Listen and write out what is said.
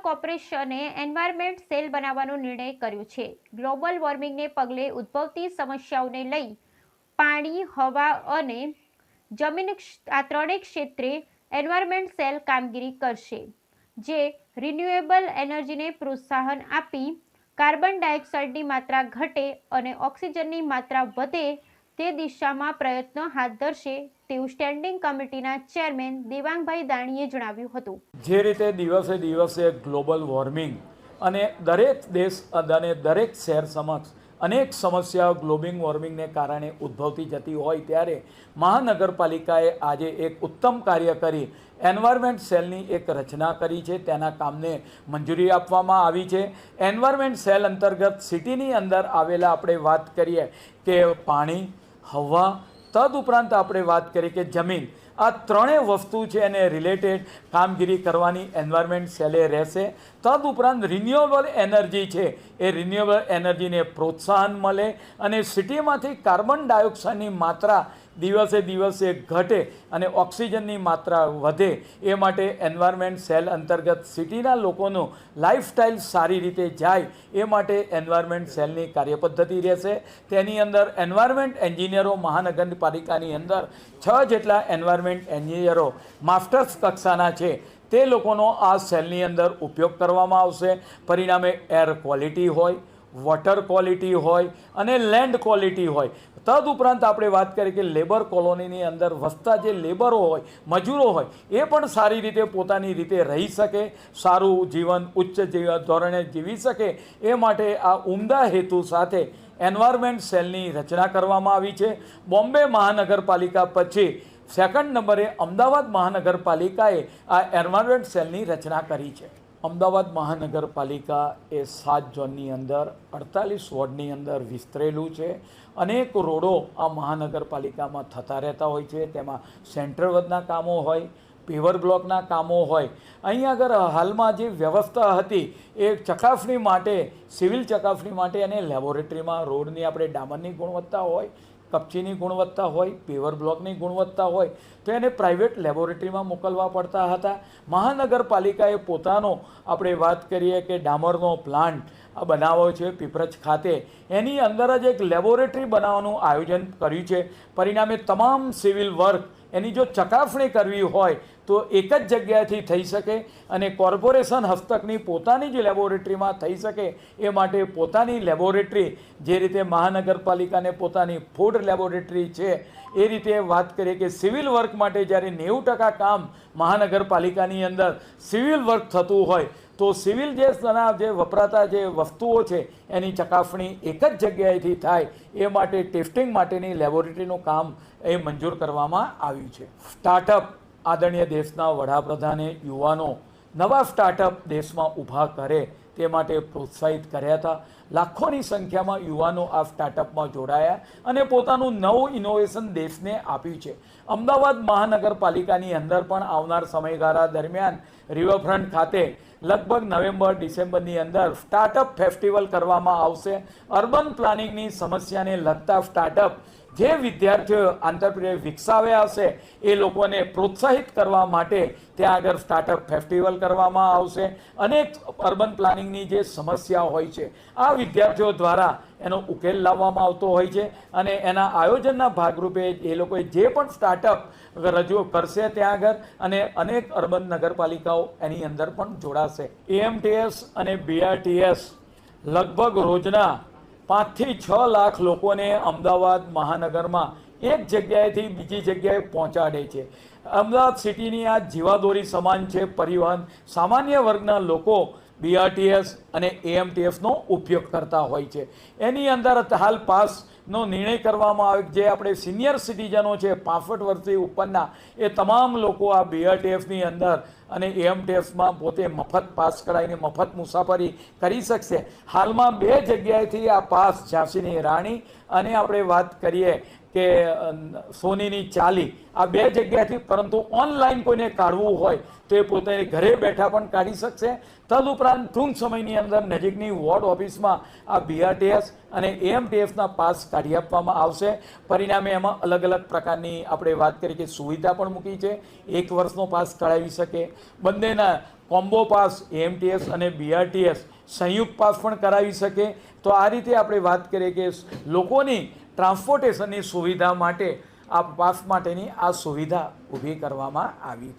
કોર્પોરેશને environment cell બનાવવાનો નિર્ણય કર્યો છે। ગ્લોબલ વોર્મિંગને પગલે ઉદ્ભવતી સમસ્યાઓને લઈ પાણી, હવા અને જમીન આ ત્રણેય ક્ષેત્રે એન્વાયરમેન્ટ સેલ કામગીરી કરશે, જે રિન્યુએબલ એનર્જીને પ્રોત્સાહન આપી કાર્બન ડાયોક્સાઇડની માત્રા ઘટે અને ઓક્સિજનની માત્રા વધે તે દિશામાં પ્રયત્નો હાથ ધરશે તેવું સ્ટેન્ડિંગ કમિટીના ચેરમેન દેવાંગભાઈ દાણીએ જણાવ્યું હતું। જે રીતે દિવસે દિવસે ગ્લોબલ વોર્મિંગ અને દરેક દેશ અને દરેક શહેર સમક્ષ અનેક સમસ્યાઓ ગ્લોબલ વોર્મિંગને કારણે ઉદ્ભવતી જતી હોય ત્યારે મહાનગરપાલિકાએ આજે એક ઉત્તમ કાર્ય કરી એન્વાયરમેન્ટ સેલની એક રચના કરી છે। તેના કામને મંજૂરી આપવામાં આવી છે। એન્વાયરમેન્ટ સેલ અંતર્ગત સિટીની અંદર આવેલા આપણે વાત કરીએ કે પાણી, હવા, તદુપરાંત આપણે વાત કરીએ કે જમીન, આ ત્રણેય વસ્તુ છે એને રિલેટેડ કામગીરી કરવાની એન્વાયરમેન્ટ સેલે રહેશે। તદુપરાંત રિન્યુએબલ એનર્જી છે એ રિન્યુએબલ એનર્જીને પ્રોત્સાહન મળે અને સિટીમાંથી કાર્બન ડાયોક્સાઇડની માત્રા દિવસે દિવસે ઘટે અને ઓક્સિજનની માત્રા વધે એ માટે એન્વાયરમેન્ટ સેલ અંતર્ગત સિટીના લોકોનું લાઈફસ્ટાઈલ સારી રીતે જાય એ માટે એન્વાયરમેન્ટ સેલની કાર્યપદ્ધતિ રહેશે। તેની અંદર એન્વાયરમેન્ટ એન્જિનિયરો મહાનગરપાલિકાની અંદર 6 જેટલા એન્વાયરમેન્ટ એન્જિનિયરો માસ્ટર્સ કક્ષાના છે તે લોકોનો આ સેલની અંદર ઉપયોગ કરવામાં આવશે। પરિણામે એર ક્વોલિટી હોય, વોટર ક્વોલિટી હોય અને લેન્ડ ક્વોલિટી હોય। તદુપરાંત આપણે વાત કરીએ કે લેબર કોલોનીની અંદર વસતા જે લેબરો હોય, મજૂરો હોય, એ પણ સારી રીતે પોતાની રીતે રહી શકે, સારું જીવન ઉચ્ચ જીવન ધોરણે જીવી શકે એ માટે આ ઉમદા હેતુ સાથે એન્વાયરમેન્ટ સેલની રચના કરવામાં આવી છે। બોમ્બે મહાનગરપાલિકા પછી સેકન્ડ નંબરે અમદાવાદ મહાનગરપાલિકાએ આ એન્વાયરમેન્ટ સેલની રચના કરી છે। અમદાવાદ મહાનગરપાલિકા એ 7 ઝોનની અંદર 48 વોર્ડની અંદર વિસ્તરેલું છે। અનેક રોડો આ મહાનગરપાલિકામાં થતા રહેતા હોય છે, તેમાં સેન્ટ્રલ રોડના કામો હોય, પેવર બ્લોકના કામો હોય। અહીં આગળ હાલમાં જે વ્યવસ્થા હતી એ ચકાસણી માટે, સિવિલ ચકાસણી માટે અને લેબોરેટરીમાં રોડની આપણે ડામરની ગુણવત્તા હોય, કપચીની ગુણવત્તા હોય, પેવર બ્લોકની ગુણવત્તા હોય તો એને પ્રાઇવેટ લેબોરેટરીમાં મોકલવા પડતા હતા। મહાનગરપાલિકાએ પોતાનો આપણે વાત કરીએ કે ડામરનો પ્લાન્ટ બનાવ્યો છે પીપરજ ખાતે, એની અંદર જ એક લેબોરેટરી બનાવવાનું આયોજન કર્યું છે। પરિણામે તમામ સિવિલ વર્ક એની જો ચકાસણી કરવી હોય તો એક જ જગ્યાએથી થઈ શકે અને કોર્પોરેશન હસ્તકની પોતાની જ લેબોરેટરીમાં થઈ શકે એ માટે પોતાની લેબોરેટરી, જે રીતે મહાનગરપાલિકાને પોતાની ફૂડ લેબોરેટરી છે એ રીતે વાત કરીએ કે સિવિલ વર્ક માટે જ્યારે 90% કામ મહાનગરપાલિકાની અંદર સિવિલ વર્ક થતું હોય તો સિવિલ જે વપરાતા જે વસ્તુઓ છે એની ચકાસણી એક જ જગ્યાએથી થાય એ માટે ટેસ્ટિંગ માટેની લેબોરેટરીનું કામ એ મંજૂર કરવામાં આવ્યું છે। સ્ટાર્ટઅપ આદરણીય દેશના વડાપ્રધાને યુવાનો નવા સ્ટાર્ટઅપ દેશમાં ઊભા કરે તે માટે પ્રોત્સાહિત કર્યા હતા। લાખોની સંખ્યામાં યુવાનો આ સ્ટાર્ટઅપમાં જોડાયા અને પોતાનું નવું ઇનોવેશન દેશને આપ્યું છે। અમદાવાદ મહાનગરપાલિકાની અંદર પણ આવનાર સમયગાળા દરમિયાન રિવરફ્રન્ટ ખાતે લગભગ નવેમ્બર-ડિસેમ્બરની અંદર સ્ટાર્ટઅપ ફેસ્ટિવલ કરવામાં આવશે। અર્બન પ્લાનિંગની સમસ્યાને લગતા સ્ટાર્ટઅપ જે વિદ્યાર્થીઓ આંતરપ્રિય વિકસાવ્યા હશે એ લોકોને પ્રોત્સાહિત કરવા માટે ત્યાં આગળ સ્ટાર્ટઅપ ફેસ્ટિવલ કરવામાં આવશે। અનેક અર્બન પ્લાનિંગની જે સમસ્યા હોય છે આ વિદ્યાર્થીઓ દ્વારા એનો ઉકેલ લાવવામાં આવતો હોય છે અને એના આયોજનના ભાગરૂપે એ લોકોએ જે પણ સ્ટાર્ટઅપ રજૂ કરશે ત્યાં આગળ અને અનેક અર્બન નગરપાલિકાઓ એની અંદર પણ જોડાશે। એએમટીએસ અને બીઆરટીએસ લગભગ રોજના 5 થી 6 લાખ લોકોને અમદાવાદ મહાનગરમાં એક જગ્યાએથી બીજી જગ્યાએ પહોંચાડે છે। અમદાવાદ સિટીની આ જીવાદોરી સમાન છે। પરિવહન સામાન્ય વર્ગના લોકો બીઆરટીએસ અને એએમટીએસનો ઉપયોગ કરતા હોય છે। એની અંદર હાલ પાસનો નિર્ણય કરવામાં આવે જે આપણે સિનિયર સિટીઝનો છે 65 વર્ષથી ઉપરના એ તમામ લોકો આ બીઆરટીએસની અંદર અને એએમટીએસમાં પોતે મફત પાસ કરાવીને મફત મુસાફરી કરી શકશે। હાલમાં 2 જગ્યાએથી આ પાસ ઝાંસીની રાણી અને આપણે વાત કરીએ કે સોનીની ચાલી આ બે જગ્યાથી, પરંતુ ઓનલાઈન કોઈને કાઢવું હોય તો એ પોતે ઘરે બેઠા પણ કાઢી શકશે. તદુપરાંત ટૂંક સમયની અંદર નજીકની વોર્ડ ઓફિસમાં આ BRTS અને AMTSના પાસ કાઢી આપવામાં આવશે. પરિણામે એમાં અલગ અલગ પ્રકારની આપણે વાત કરીએ કે સુવિધા પણ મૂકી છે. 1 વર્ષનો પાસ કઢાવી શકે, બંનેના કોમ્બો પાસ AMTS અને BRTS સંયુક્ત પાસ પણ કરાવી શકે. તો આ રીતે આપણે વાત કરીએ કે લોકોની ટ્રાન્સપોર્ટેશનની સુવિધા માટે આ પાસ માટેની આ સુવિધા ઊભી કરવામાં આવી છે.